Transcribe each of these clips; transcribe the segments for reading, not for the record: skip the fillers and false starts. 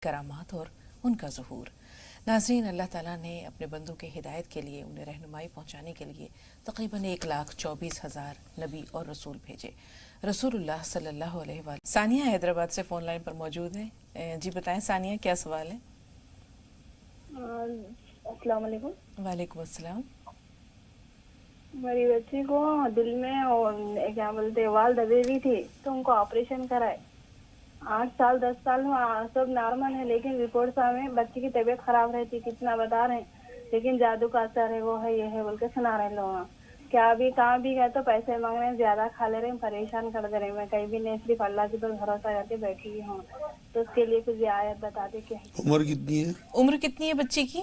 کرامات اور ان کا ظہور۔ ناظرین، اللہ تعالیٰ نے اپنے بندوں کے ہدایت کے لیے، انہیں رہنمائی پہنچانے کے لیے تقریباً 1,24,000 نبی اور رسول بھیجے۔ رسول اللہ صلی اللہ علیہ وآلہ۔ ثانیہ حیدرآباد سے فون لائن پر موجود ہیں۔ جی بتائیں ثانیہ، کیا سوال ہے؟ السلام علیکم۔ وعلیکم السلام۔ میری بچی کو دل میں اور کیا بولتے وال دبے بھی تھی تو ان کو آپریشن کرائے۔ 8 سال 10 سال میں سب نارمل ہے، لیکن رپورٹ میں بچی کی طبیعت خراب رہتی، کتنا بتا رہے ہیں، لیکن جادو کا اثر ہے، وہ ہے یہ ہے بول کے سنا رہے لوگ۔ کیا ابھی کہاں بھی گئے تو پیسے مانگ رہے ہیں، زیادہ کھا لے رہے ہیں، پریشان کر دے رہے ہیں۔ میں کہیں بھی نہیں، صرف اللہ کے پر بھروسہ کر کے بیٹھی ہوئی ہوں، تو اس کے لیے کچھ آیت بتا دے۔ کیا عمر کتنی ہے؟ عمر کتنی ہے بچی کی؟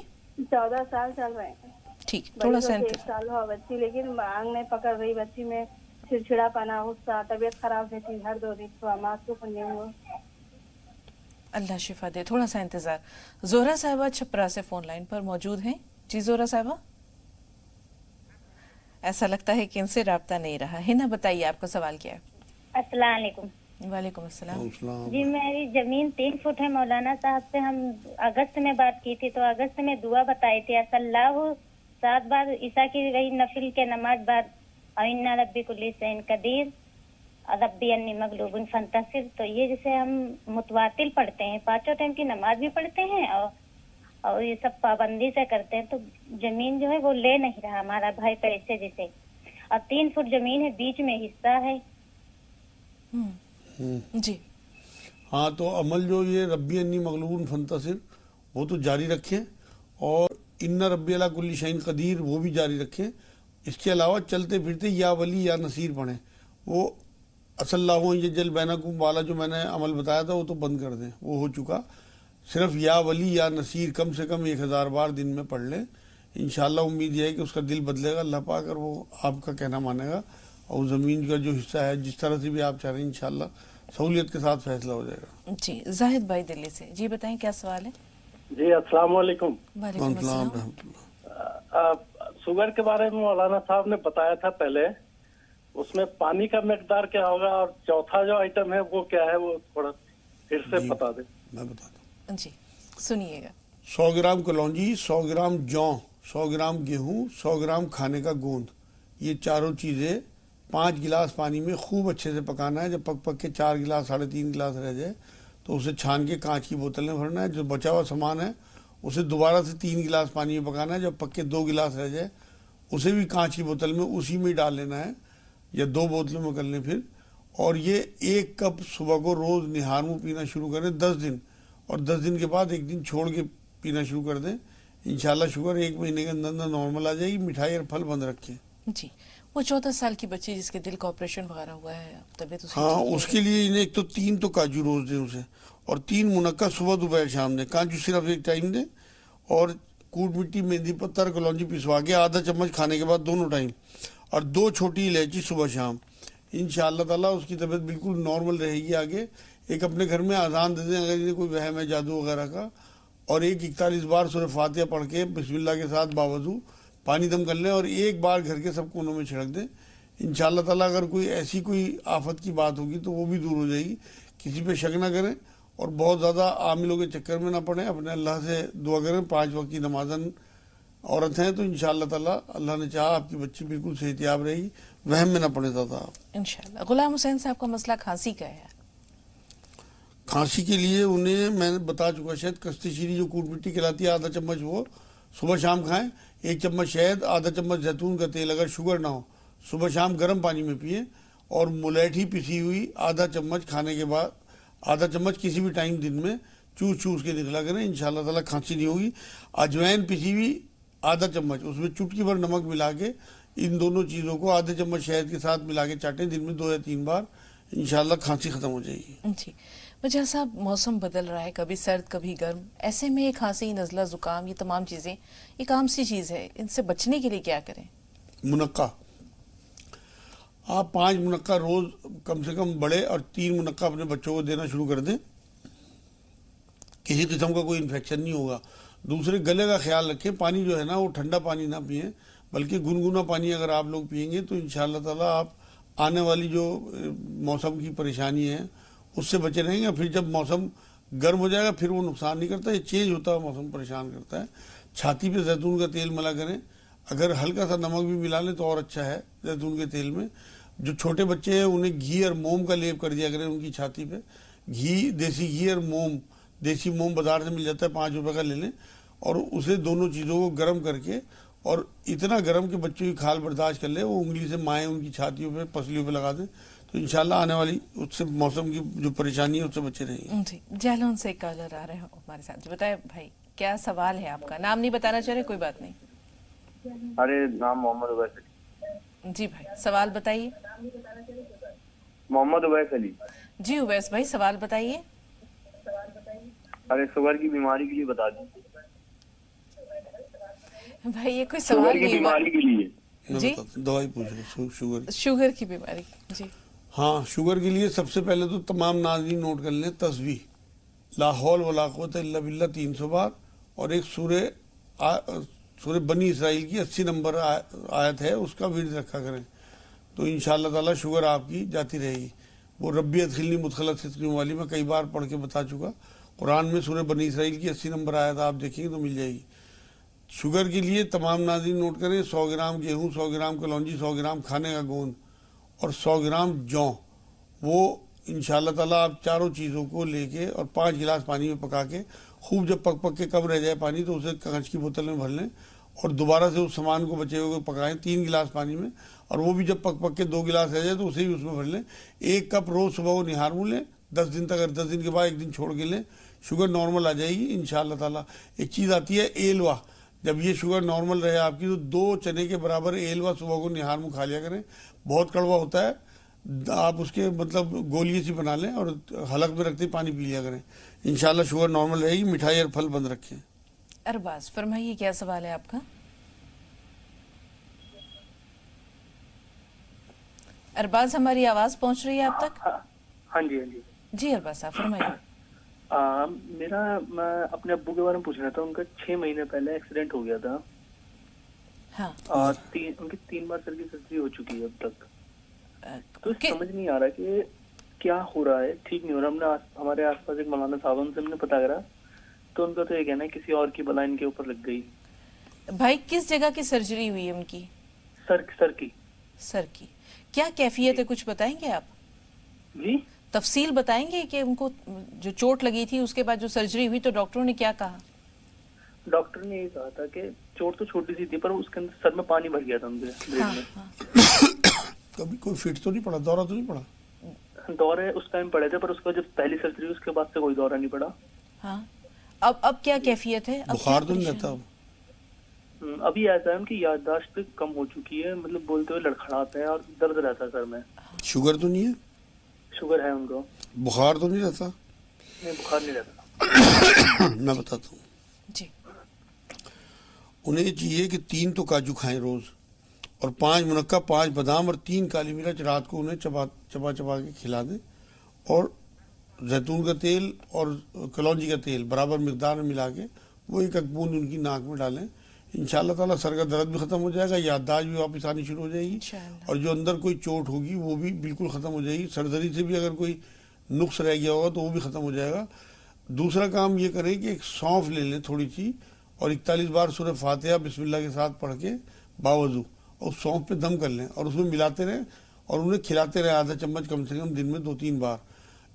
14 سال چل رہے ہیں۔ ٹھیک، تھوڑا سا 1 سال ہوا بچی، لیکن مانگ نہیں پکڑ رہی بچی میں، چڑچڑا پنا، غصہ، طبیعت خراب رہتی ہر 2 دن کو، ماں کو پڑنے ہوا۔ اللہ شفا دے، تھوڑا سا انتظار۔ زہرا صاحبہ چھپرا سے فون لائن پر موجود ہیں۔ جی زہرا صاحبہ، ایسا لگتا ہے کہ ان سے رابطہ نہیں رہا ہے نا، بتائیے آپ کا سوال کیا ہے؟ السلام علیکم۔ وعلیکم السلام۔ جی میری زمین 3 فٹ ہے، مولانا صاحب سے ہم اگست میں بات کی تھی، تو اگست میں دعا بتائی تھی، اللہ 7 بار عیسیٰ کی وہی نفل کے نماز بعد، اِنَّ رَبِّ كُلِّ شَيْءٍ قدیر، ربی انی مغلوب فانتصر۔ تو یہ جیسے ہم متواتر پڑھتے ہیں، 5 ٹائم کی نماز بھی پڑھتے ہیں اور یہ سب پابندی سے کرتے ہیں، تو زمین جو ہے وہ لے نہیں رہا ہمارا بھائی پیسے جیسے، اور 3 فٹ زمین ہے، بیچ میں حصہ ہے۔ جی ہاں، تو عمل جو یہ ربی انی مغلوب فانتصر وہ تو جاری رکھیں، اور ان ربی علی کل شیء قدیر وہ بھی جاری رکھیں۔ اس کے علاوہ چلتے پھرتے یا ولی یا نصیر پڑھیں۔ وہ اصل اللہ جل بینکم والا جو میں نے عمل بتایا تھا وہ تو بند کر دیں، وہ ہو چکا۔ صرف یا ولی یا نصیر کم سے کم 1000 بار دن میں پڑھ لیں۔ انشاءاللہ امید یہ ہے کہ اس کا دل بدلے گا اللہ پاک، اور وہ آپ کا کہنا مانے گا، اور زمین کا جو حصہ ہے جس طرح سے بھی آپ چاہ رہے ہیں انشاءاللہ سہولیت کے ساتھ فیصلہ ہو جائے گا۔ جی زاہد بھائی دلی سے، جی بتائیں کیا سوال ہے؟ جی السلام علیکم۔ وعلیکم السلام۔ رحمۃ اللہ۔ شوگر کے بارے میں مولانا صاحب نے بتایا تھا پہلے، اس میں پانی کا مقدار کیا ہوگا، اور چوتھا جو آئٹم ہے وہ کیا ہے، وہ تھوڑا پھر سے بتا دیں۔ میں بتاتا ہوں۔ جی سنیے گا۔ 100 گرام کلونجی، 100 گرام جوں، 100 گرام گیہوں، 100 گرام کھانے کا گوند، یہ چاروں چیزیں 5 گلاس پانی میں خوب اچھے سے پکانا ہے۔ جب پک کے 4 گلاس 3.5 گلاس رہ جائے تو اسے چھان کے کانچ کی بوتل میں بھرنا ہے۔ جو بچا ہوا سامان ہے اسے دوبارہ سے 3 گلاس پانی میں پکانا ہے۔ جب پک کے 2 گلاس رہ جائے اسے بھی کانچ کی بوتل میں اسی میں ڈال لینا ہے، یا 2 بوتلوں میں کر لیں پھر۔ اور یہ 1 کپ صبح کو روز نہار میں پینا شروع کریں 10 دن، اور 10 دن کے بعد 1 دن چھوڑ کے پینا شروع کر دیں۔ انشاءاللہ شوگر 1 مہینے کے اندر اندر نارمل آ جائے گی۔ مٹھائی اور پھل بند رکھیں۔ جی وہ 14 سال کی بچی جس کے دل کا آپریشن وغیرہ ہوا ہے، طبیعت اس کی ہاں، ٹھیک ہے؟ اس کے لیے انہیں ایک تو 3 تو کاجو روز دیں اسے، اور 3 منقع صبح دوپہر شام دیں۔ کاجو صرف 1 ٹائم دیں، اور کوٹ مٹی، مہندی پتر، کلونجی پسوا کے آدھا چمچ کھانے کے بعد دونوں ٹائم، اور 2 چھوٹی الائچی صبح شام۔ انشاءاللہ تعالیٰ اس کی طبیعت بالکل نارمل رہے گی آگے۔ ایک اپنے گھر میں اذان دے دیں اگر انہیں کوئی وہم ہے جادو وغیرہ کا، اور 41 بار سورہ فاتحہ پڑھ کے بسم اللہ کے ساتھ باوضو پانی دم کر لیں، اور 1 بار گھر کے سب کونوں میں چھڑک دیں۔ انشاءاللہ تعالیٰ اگر کوئی ایسی کوئی آفت کی بات ہوگی تو وہ بھی دور ہو جائے گی۔ کسی پہ شک نہ کریں، اور بہت زیادہ عاملوں کے چکر میں نہ پڑیں، اپنے اللہ سے دعا کریں۔ 5 وقت کی نمازن عورت ہیں تو انشاءاللہ تعالیٰ اللہ نے چاہا آپ کی بچی بالکل صحت یاب رہے گی، وہم میں نہ پڑے زیادہ آپ۔ انشاءاللہ۔ غلام حسین صاحب کا مسئلہ کھانسی کا ہے۔ کھانسی کے لیے انہیں میں نے بتا چکا، شاید کشتی شیری جو کوٹ مٹی کہلاتی ہے آدھا چمچ وہ صبح شام کھائیں۔ 1 چمچ شہد، آدھا چمچ زیتون کا تیل، اگر شوگر نہ ہو صبح شام گرم پانی میں پئیں، اور ملیٹھی پسی ہوئی آدھا چمچ کھانے کے بعد، آدھا چمچ کسی بھی ٹائم دن میں چوس چوس کے نکلا کریں۔ انشاءاللہ تعالیٰ کھانسی نہیں ہوگی۔ اجوائن پسی ہوئی آدھا چمچ، اس میں چٹکی بھر نمک ملا کے ان دونوں چیزوں کو آدھے چمچ شہد کے ساتھ ملا کے چاٹیں دن میں 2 یا 3 بار، انشاءاللہ کھانسی ختم ہو جائے گی۔ جی وجہ صاحب، موسم بدل رہا ہے، کبھی سرد کبھی گرم، ایسے میں کھانسی، نزلہ، زکام، یہ تمام چیزیں ایک عام سی چیز ہے، ان سے بچنے کے لیے کیا کریں؟ منقع، آپ 5 منقع روز کم سے کم بڑے، اور 3 منقع اپنے بچوں کو دینا شروع کر دیں۔ کسی قسم کا کوئی انفیکشن نہیں ہوگا۔ دوسرے، گلے کا خیال رکھیں، پانی جو ہے نا وہ ٹھنڈا پانی نہ پئیں، بلکہ گنگنا پانی اگر آپ لوگ پئیں گے تو انشاءاللہ تعالیٰ آپ آنے والی جو موسم کی پریشانی ہے اس سے بچے رہیں گے۔ پھر جب موسم गर्म हो जाएगा, फिर वो नुकसान नहीं करता। ये चेंज होता है मौसम परेशान करता है। छाती पे जैतून का तेल मला करें, अगर हल्का सा नमक भी मिला लें तो और अच्छा है जैतून के तेल में। जो छोटे बच्चे हैं उन्हें घी और मोम का लेप कर दिया करें उनकी छाती पे। घी, देसी घी और मोम, देसी मोम बाजार से मिल जाता है, 5 रुपए का ले लें, और उसे दोनों चीज़ों को गर्म करके, और इतना गर्म कि बच्चों की खाल बर्दाश्त कर ले, वो उंगली से माएँ उनकी छातियों पे, पसलियों पे लगा दें, तो इंशाल्लाह आने वाली उससे मौसम की जो परेशानी है उससे बचे रहेंगे। जी, जालौन से कॉलर आ रहे हैं हमारे साथ। जी बताए भाई, क्या सवाल है आपका? नाम नहीं बताना चाह रहे, कोई बात नहीं। अरे नाम मोहम्मद उवैस अली। जी भाई, सवाल बताइए। मोहम्मद उवैस अली। जी उवैस भाई, सवाल बताइए। अरे शुगर की बीमारी के लिए बता दीजिए। भाई ये कोई शुगर सवाल की नहीं हुआ। बीमारी के लिए। मैं जी? बताता हूं, दवाई पूछ रहे हैं, शुगर। शुगर की बीमारी। जी हाँ, शुगर के लिए सबसे पहले तो तमाम नाज़रीन नोट कर लें तस्बीह ला हौल वला कुव्वता इल्ला बिल्लाह 300 बार, और एक सूरह बनी इसराइल की 80 नंबर आयत है, उसका विर्द रखा करें, तो इंशाअल्लाह ताला शुगर आपकी जाती रहेगी। वो रब्बी अदखिलनी मुदखलत सिद्क़ीन वाली मैं कई बार पढ़ के बता चुका। कुरान में सूरह बनी इसराइल की 80 नंबर आयत आप देखेंगे तो मिल जाएगी। शुगर के लिए तमाम नाज़रीन नोट करें, 100 ग्राम गेहूँ, 100 ग्राम कलौंजी, 100 ग्राम खाने का गोंद और 100 ग्राम जौ, वो इंशाअल्लाह ताला आप चारों चीज़ों को लेके और 5 गिलास पानी में पका के, खूब जब पक पक के कम रह जाए पानी तो उसे कांच की बोतल में भर लें, और दोबारा से उस सामान को बचे हुए पकाएं 3 गिलास पानी में, और वो भी जब पक पक के 2 गिलास रह जाए तो उसे भी उसमें भर लें। 1 कप रोज़ सुबह को निहार मुँह लें 10 दिन तक, 10 दिन के बाद 1 दिन छोड़ के लें, शुगर नॉर्मल आ जाएगी इंशाअल्लाह ताला। एक चीज़ आती है एलवा, जब ये शुगर नॉर्मल रहे आपकी तो 2 चने के बराबर एलवा सुबह को निहार मुँह खा लिया करें। बहुत कड़वा होता है, आप उसके मतलब गोली सी बना लें और हलक में रखते पानी पी लिया करें, इंशाल्लाह शुगर नॉर्मल रहेगी। मिठाई और फल बंद रखें। अरबाज फरमाइए, क्या सवाल है आपका? अरबाज, हमारी आवाज पहुंच रही है आप तक? हाँ जी, हाँ जी। जी अरबाज साहब फरमाइए। मैं अपने अब्बू के बारे में पूछना था। उनका 6 महीने पहले एक्सीडेंट हो गया था। हाँ। उनकी 3 बार सर की सर्जरी हो चुकी है अब तक। तो समझ नहीं आ रहा कि क्या हो रहा है, ठीक नहीं हो रहा। हमने हमारे आसपास एक मौलाना साहब, उनसे हमने पता करा तो उनका तो ये कहना है किसी और की बला इनके ऊपर लग गई। भाई किस जगह की सर्जरी हुई है उनकी? सर की। सर की। क्या कैफियत है, कुछ बताएंगे आप? जी तफसील बताएंगे कि उनको जो चोट लगी थी उसके बाद जो सर्जरी हुई तो डॉक्टरों ने क्या कहा? डॉक्टर ने ये कहा था कि चोट तो छोटी सी थी पर उसके अंदर सर में पानी भर गया था उनके ब्रेन में। हाँ। कभी कोई फिट तो नहीं पड़ा, दौरा तो नहीं पड़ा? दौरे उस टाइम पड़े थे पर उसका जब पहली सर्जरी उसके बाद से कोई दौरा नहीं पड़ा। हाँ। अब क्या कैफियत है? बुखार तो नहीं रहता अब? अभी ऐसा है उनकी याददाश्त कम हो चुकी है, मतलब बोलते हुए लड़खड़ाते हैं और दर्द रहता है सर में। शुगर तो नहीं है? शुगर है उनको। बुखार तो नहीं रहता? नहीं, बुखार नहीं रहता। मैं बताता हूँ जी। उन्हें ये चाहिए कि 3 तो काजू खाएं रोज, और 5 मुनक्का, 5 बादाम और 3 काली मिर्च रात को उन्हें चबा के खिला दें, और जैतून का तेल और कलौंजी का तेल बराबर मिकदार में मिला के वो एक बूंद उनकी नाक में डालें। इंशाअल्लाह ताला सर का दर्द भी खत्म हो जाएगा, याददाश्त भी वापस आनी शुरू हो जाएगी, और जो अंदर कोई चोट होगी वो भी बिल्कुल खत्म हो जाएगी। सर्जरी से भी अगर कोई नुक्स रह गया होगा तो वो भी खत्म हो जाएगा। दूसरा काम ये करें कि एक सौंफ ले लें थोड़ी सी, और 41 बार सूरह फातिहा बिस्मिल्लाह के साथ पढ़ के बावजू और सौंफ पे दम कर लें, और उसमें मिलाते रहें और उन्हें खिलाते रहें आधा चम्मच कम से कम दिन में 2-3 बार।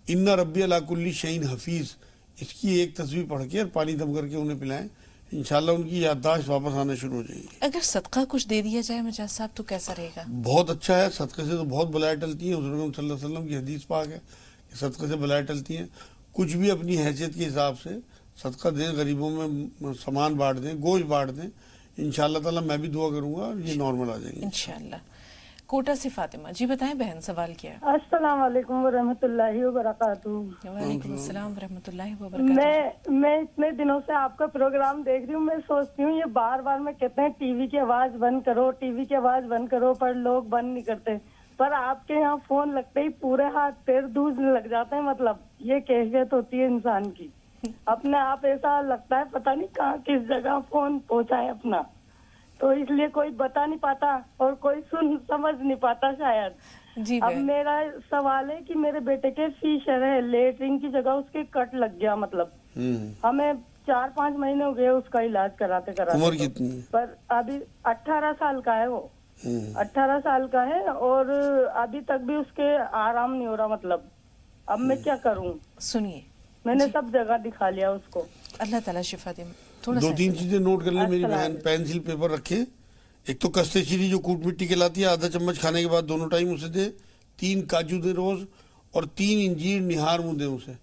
इन्ना रब्बी अला कुल्ली शैइन हफीज़, इसकी एक तस्वीर पढ़ के और पानी दम करके उन्हें पिलाएं, इंशाल्लाह उनकी याददाश्त वापस आना शुरू हो जाएगी। अगर सदका कुछ दे दिया जाए मिजाज साहब तो कैसा रहेगा? बहुत अच्छा है, सदक़े से तो बहुत बलाएं टलती हैं। हुज़ूर अकरम सल्लल्लाहु अलैहि वसल्लम की हदीस पाक है कि सदक़े से बलाएं टलती हैं। कुछ भी अपनी हैसियत के हिसाब से सदका दें, गरीबों में सामान बांट दें, गोश्त बांट दें, इंशाअल्लाह ताला मैं भी दुआ करूंगा ये नॉर्मल आ जाएंगे इंशाअल्लाह। कोटा से फातिमा जी, बताएं बहन सवाल क्या है? अस्सलाम वालेकुम वरहमतुल्लाहि वबरकातुहू। वालेकुम अस्सलाम वरहमतुल्लाहि वबरकातुहू। मैं इतने दिनों से आपका प्रोग्राम देख रही हूँ। मैं सोचती हूँ ये बार बार मैं कहते हैं टीवी की आवाज बंद करो, टीवी की आवाज बंद करो, पर लोग बंद नहीं करते। पर आपके यहाँ फोन लगते ही पूरे हाथ पैर दूसने लग जाते हैं। मतलब ये कैफियत होती है इंसान की, अपने आप ऐसा लगता है पता नहीं कहाँ किस जगह फोन पहुँचा है अपना। तो इसलिए कोई बता नहीं पाता और कोई सुन समझ नहीं पाता शायद। जी अब बहन, मेरा सवाल है कि मेरे बेटे के फीशर है, लेटरिन की जगह उसके कट लग गया, मतलब हमें 4-5 महीने हो गए उसका इलाज कराते कराते। उम्र कितनी है? पर अभी 18 साल का है वो, 18 साल का है और अभी तक भी उसके आराम नहीं हो रहा, मतलब अब मैं क्या करूं? सुनिए, मैंने सब जगह दिखा लिया उसको। अल्लाह ताला शिफा दे। थोड़ा दो सा तीन चीजें नोट कर ले मेरी अस्सलाम। बहन, पेंसिल पेपर रखे। एक तो कस्ते शीरी जो कूट मिट्टी कहलाती है, आधा चम्मच खाने के बाद दोनों टाइम उसे दे। 3 काजू दे रोज, और 3 इंजीर निहार मुँह दे उसे।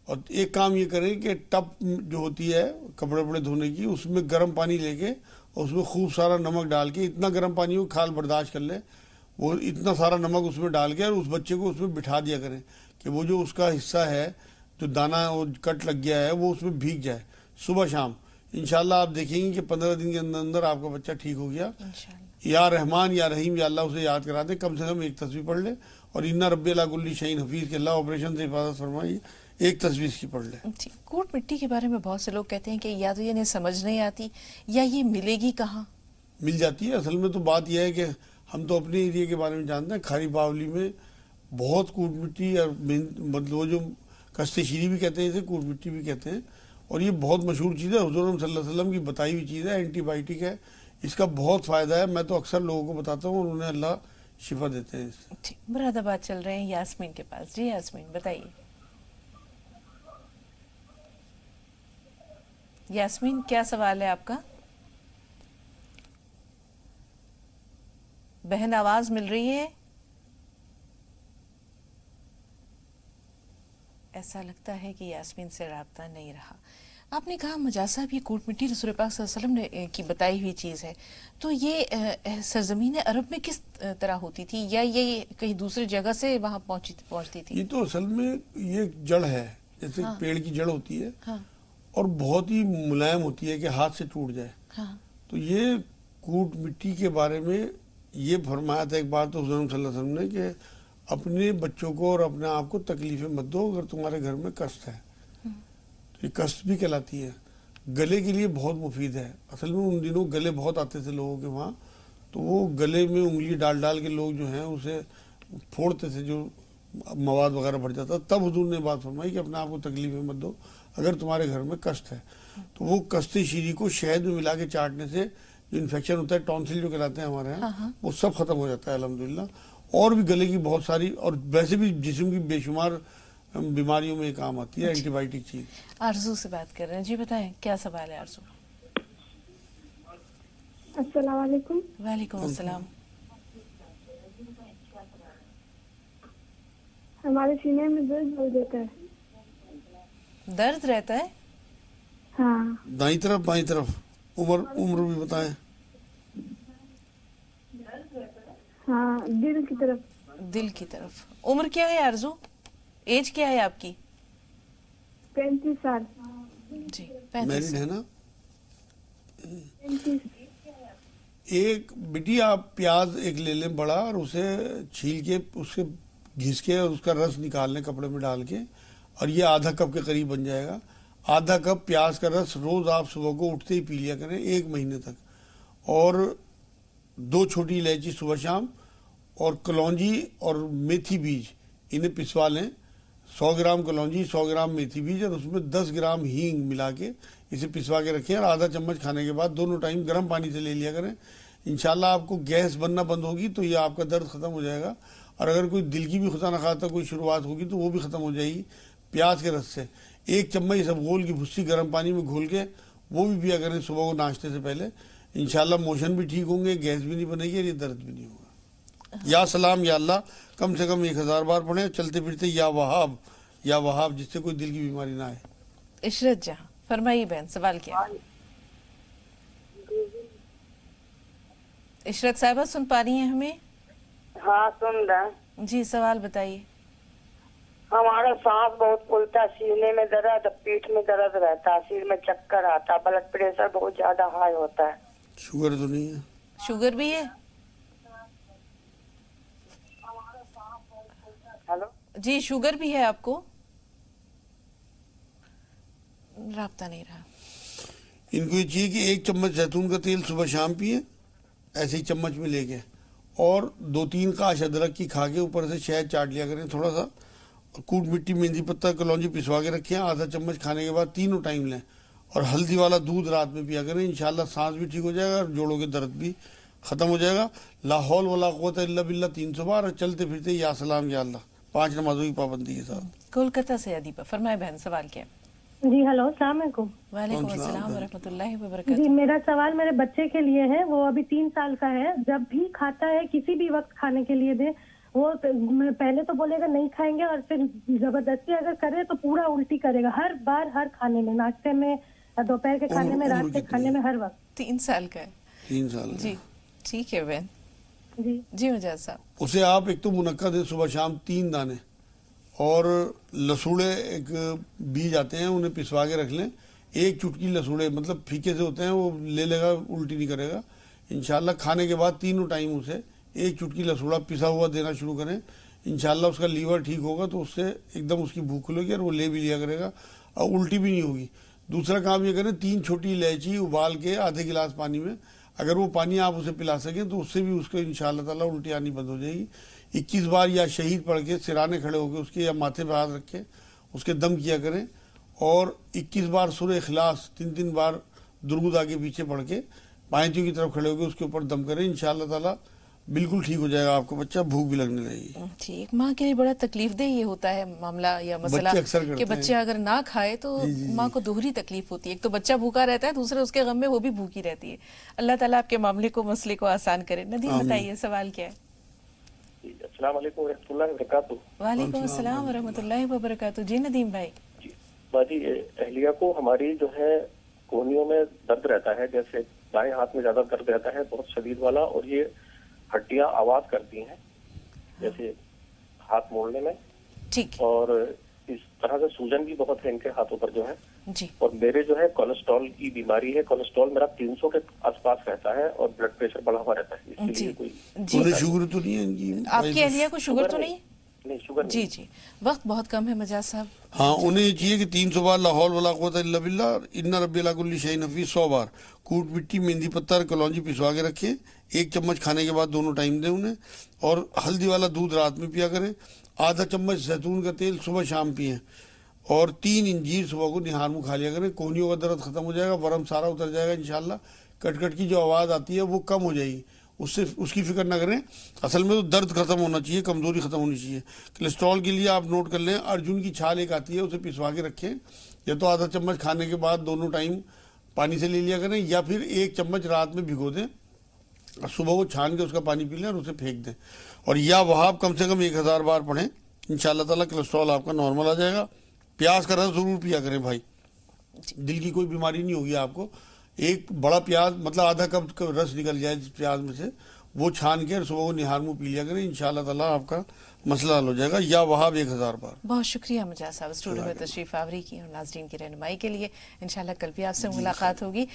और एक काम ये करें कि टब जो होती है कपड़े वपड़े धोने की, उसमें गर्म पानी लेके और उसमें खूब सारा नमक डाल के, इतना गर्म पानी हो खाल बर्दाश्त कर ले, वो इतना सारा नमक उसमें डाल के और उस बच्चे को उसमें बिठा दिया करें कि वो जो उसका हिस्सा है, जो दाना वो कट लग गया है, वो उसमें भीग जाए सुबह शाम। इंशाल्लाह आप देखेंगे कि 15 दिन के अंदर अंदर आपका बच्चा ठीक हो गया। इंशाल्लाह। या रहमान या रहीम या अल्लाह उसे याद करा दे, कम से कम एक तस्वीर पढ़ ले। और इन्ना रब्बी अला कुल्ली शैइन हफीज़ के अल्लाह ऑपरेशन से हिफाजत फरमाई, एक तस्वीर की पढ़ ले। जी, कूट मिट्टी के बारे में बहुत से लोग कहते हैं कि या तो ये इन्हें समझ नहीं आती या ये मिलेगी कहाँ। मिल जाती है। असल में तो बात यह है कि हम तो अपने एरिया के बारे में जानते हैं, खारी बावली में बहुत कूट मिट्टी, और मतलब वो जो कस्ते शीरी भी कहते हैं इसे, कूट मिट्टी भी कहते हैं, और ये बहुत मशहूर चीज़ है, हुज़ूर सल्लल्लाहु अलैहि वसल्लम की बताई हुई चीज़ है, एंटीबायोटिक है, इसका बहुत फ़ायदा है। मैं तो अक्सर लोगों को बताता हूँ और उन्हें अल्लाह शिफा देते हैं इससे। जी, मुरादाबाद चल रहे हैं यास्मीन के पास। जी यास्मीन बताइए। यास्मीन, क्या सवाल है आपका? बहन, आवाज मिल रही है? ऐसा लगता है कि यास्मीन से राब्ता नहीं रहा। आपने कहा मजासा भी कूट मिट्टी रसूल पाक सल्लल्लाहु अलैहि वसल्लम ने की बताई हुई चीज़ है, तो ये सरजमीन अरब में किस तरह होती थी, या ये कहीं दूसरी जगह से वहाँ पहुँचती थी? ये तो असल में ये जड़ है, जैसे हाँ। पेड़ की जड़ होती है, हाँ और बहुत ही मुलायम होती है कि हाथ से टूट जाए। हाँ। तो ये कूट मिट्टी के बारे में ये फरमाया था एक बार तो हुज़ूर सल्लल्लाहु अलैहि वसल्लम ने कि अपने बच्चों को और अपने आप को तकलीफें मत दो अगर तुम्हारे घर में कष्ट है। तो ये कष्ट भी कहलाती है, गले के लिए बहुत मुफीद है। असल में उन दिनों गले बहुत आते थे लोगों के वहाँ, तो वो गले में उंगली डाल डाल के लोग जो हैं उसे फोड़ते थे, जो मवाद वगैरह बढ़ जाता। तब हुजूर ने बात फरमाई कि अपने आप को तकलीफें मत दो अगर तुम्हारे घर में कष्ट है। तो वो कस्ते शीरी को शहद में मिला के चाटने से जो इन्फेक्शन होता है, टॉन्सिल जो कहलाते हैं हमारे यहाँ, वो सब खत्म हो जाता है अल्हम्दुलिल्लाह। और भी गले की बहुत सारी, और वैसे भी जिस्म की बेशुमार बीमारियों में काम आती है एंटीबायोटिक चीज। आरजू से बात कर रहे हैं। जी बताएं, क्या सवाल है आरजू? अस्सलाम वालेकुम। वालेकुम अस्सलाम। हमारे सीने में दर्द हो जाता है। दर्द रहता है? हाँ। दाईं तरफ बाईं तरफ? उम्र भी बताएं। हाँ, दिल की तरफ। दिल की तरफ। उम्र क्या है आरजू? एज क्या है आपकी? 35 साल। जी 35। मैरिड है ना? 35। एक बेटी आप प्याज एक ले लें बड़ा, और उसे छील के उसके घिस के और उसका रस निकाल लें कपड़े में डाल के, और ये आधा कप के करीब बन जाएगा। आधा कप प्याज का रस रोज आप सुबह को उठते ही पी लिया करें 1 महीने तक। और 2 छोटी इलायची सुबह शाम, और कलौंजी और मेथी बीज इन्हें पिसवा लें। 100 ग्राम कलौंजी, 100 ग्राम मेथी बीज, और उसमें 10 ग्राम हींग मिला के इसे पिसवा के रखें, और आधा चम्मच खाने के बाद दोनों टाइम गर्म पानी से ले लिया करें। इंशाल्लाह आपको गैस बनना बंद होगी तो ये आपका दर्द खत्म हो जाएगा। और अगर कोई दिल की भी खुदा न खाता कोई शुरुआत होगी तो वो भी खत्म हो जाएगी प्याज के रस से। 1 चम्मच इसबगोल की भुस्सी गर्म पानी में घोल के वो भी पिया करें सुबह को नाश्ते से पहले। इंशाल्लाह मोशन भी ठीक होंगे, गैस भी नहीं बनेगी, और ये दर्द भी नहीं होगा। या सलाम या अल्लाह कम से कम 1000 बार पढ़ें चलते फिरते, या वहाब, जिससे कोई दिल की बीमारी ना आए। इशरत जहां, फरमाइए बहन, सवाल क्या? इशरत साहिबा सुन पा रही हैं हमें? हाँ सुन रहे। जी सवाल बताइए। हमारा सांस बहुत फूलता, सीने में दर्द, पीठ में दर्द रहता, सिर में चक्कर आता, ब्लड प्रेशर बहुत ज्यादा हाई होता है। शुगर तो नहीं है? शुगर भी है? हेलो जी, शुगर भी है आपको? राब्ता नहीं रहा। इनको ये चाहिए कि 1 चम्मच जैतून का तेल सुबह शाम पिए, ऐसे ही चम्मच में लेके, और 2-3 काश अदरक की खा के ऊपर से शहद चाट लिया करें थोड़ा सा, और कूट मिट्टी मेहंदी पत्ता कलौंजी पिसवा के रखें, आधा चम्मच खाने के बाद तीनों टाइम लें, और हल्दी वाला दूध रात में पिया करें। इंशाल्लाह सांस भी ठीक हो जाएगा और जोड़ों के दर्द भी ख़त्म हो जाएगा। ला हौल वला कुव्वत इल्ला बिल्लाह 300 बार, और चलते फिरते या सलाम या अल्लाह 5 नमाजों की पाबंदी के साथ। कोलकाता से अदीबा, फरमाए बहन, सवाल क्या है? जी हेलो, अस्सलाम वालेकुम। वालेकुम अस्सलाम व रहमतुल्लाहि व बरकातहू। जी मेरा सवाल मेरे बच्चे के लिए है, वो अभी 3 साल का है। जब भी खाता है, किसी भी वक्त खाने के लिए दे, वो पहले तो बोलेगा नहीं खाएंगे, और फिर जबरदस्ती अगर करे तो पूरा उल्टी करेगा, हर बार, हर खाने में, नाश्ते में, दोपहर के खाने में, रात के खाने में, हर वक्त। 3 साल का है? 3 साल जी ठीक है बहन। जी जी मुजाहिद साहब। उसे आप एक तो मुनक्का दे सुबह शाम 3 दाने, और लसूड़े एक बीज आते हैं उन्हें पिसवा के रख लें, 1 चुटकी लसूड़े, मतलब फीके से होते हैं, वो ले लेगा, उल्टी नहीं करेगा इंशाल्लाह। खाने के बाद तीनों टाइम उसे 1 चुटकी लसूड़ा पिसा हुआ देना शुरू करें, इंशाल्लाह उसका लीवर ठीक होगा तो उससे एकदम उसकी भूख खुलेगी और वो ले भी लिया करेगा और उल्टी भी नहीं होगी। दूसरा काम ये करें, 3 छोटी इलायची उबाल के आधे गिलास पानी में, अगर वो पानी आप उसे पिला सकें तो उससे भी उसको इंशाल्लाह ताला उल्टी आनी बंद हो जाएगी। 21 बार या शहीद पढ़ के सिराने खड़े होकर उसके या माथे पर हाथ रख के उसके दम किया करें, और 21 बार सूरह इखलास 3-3 बार दुरूद आगे पीछे पढ़ के पायतियों की तरफ खड़े होकर उसके ऊपर दम करें, इंशाल्लाह ताला बिल्कुल ठीक हो जाएगा आपका बच्चा, भूख भी लगने लगेगी। ठीक, माँ के लिए बड़ा तकलीफ दे ये होता है मामला या मसला कि बच्चे अगर ना खाए तो माँ को दोहरी तकलीफ होती है, एक तो बच्चा भूखा रहता है, दूसरे उसके गम में वो भी भूखी रहती है। अल्लाह ताला आपके मामले को, मसले को आसान करे। नदीम बताइए, सवाल क्या है? अस्सलाम वालेकुम रहमतुल्लाहि व बरकातहू। वालेकुम अस्सलाम व रहमतुल्लाहि व बरकातहू। जी नदीम भाई। जी बाजी, अहलिया को हमारी जो है कोहनियों में दर्द रहता है, जैसे दाएं हाथ में ज्यादा दर्द रहता है, बहुत शदीद वाला, और ये हड्डियां आवाज करती हैं जैसे हाथ मोड़ने में। ठीक। और इस तरह से सूजन भी बहुत है इनके हाथों पर जो है जी। और मेरे जो है कोलेस्ट्रॉल की बीमारी है, कोलेस्ट्रॉल मेरा 300 के आसपास रहता है और ब्लड प्रेशर बढ़ा हुआ रहता है। इसके लिए कोई शुगर तो नहीं है इनकी? आपकी अहलिया को शुगर तो नहीं? नहीं, शुगर जी जी। वक्त बहुत कम है मजाज साहब। हाँ, उन्हें ये चाहिए कि 300 बार ला हौल वला कुव्वत इल्ला बिल्लाह इन्ना रब्बी अला कुल्ली शैइन हफीज़ 100 बार कूट मिट्टी मेहंदी पत्ता और कलौंजी पिसवा के रखें, 1 चम्मच खाने के बाद दोनों टाइम दें उन्हें, और हल्दी वाला दूध रात में पिया करें, आधा चम्मच जैतून का तेल सुबह शाम पिएं, और 3 इंजीर सुबह को निहार मुँह खा लिया करें। कोहनियों का दर्द खत्म हो जाएगा, वरम सारा उतर जाएगा इंशाल्लाह। कटकट की जो आवाज़ आती है वो कम हो जाएगी, उससे उसकी फिक्र ना करें। असल में तो दर्द खत्म होना चाहिए, कमज़ोरी खत्म होनी चाहिए। कोलेस्ट्रॉल के लिए आप नोट कर लें, अर्जुन की छाल एक आती है, उसे पिसवा के रखें, या तो आधा चम्मच खाने के बाद दोनों टाइम पानी से ले लिया करें, या फिर 1 चम्मच रात में भिगो दें और सुबह को छान के उसका पानी पी लें और उसे फेंक दें, और या वहाब कम से कम 1000 बार पढ़ें, इंशाल्लाह ताला कोलेस्ट्रॉल आपका नॉर्मल आ जाएगा। प्याज का रस ज़रूर पिया करें भाई, दिल की कोई बीमारी नहीं होगी आपको। एक बड़ा प्याज, मतलब आधा कप का रस निकल जाए जिस प्याज में से, वो छान के सुबह को निहार मुँह पी लिया करें, इंशाल्लाह ताला आपका मसला हल हो जाएगा। या वहाब 1000 बार। बहुत शुक्रिया मुजाहिद साहब, स्टूडियो में तशरीफ आवरी की और नाज़रीन की रहनुमाई के लिए। इंशाल्लाह कल भी आपसे मुलाकात होगी।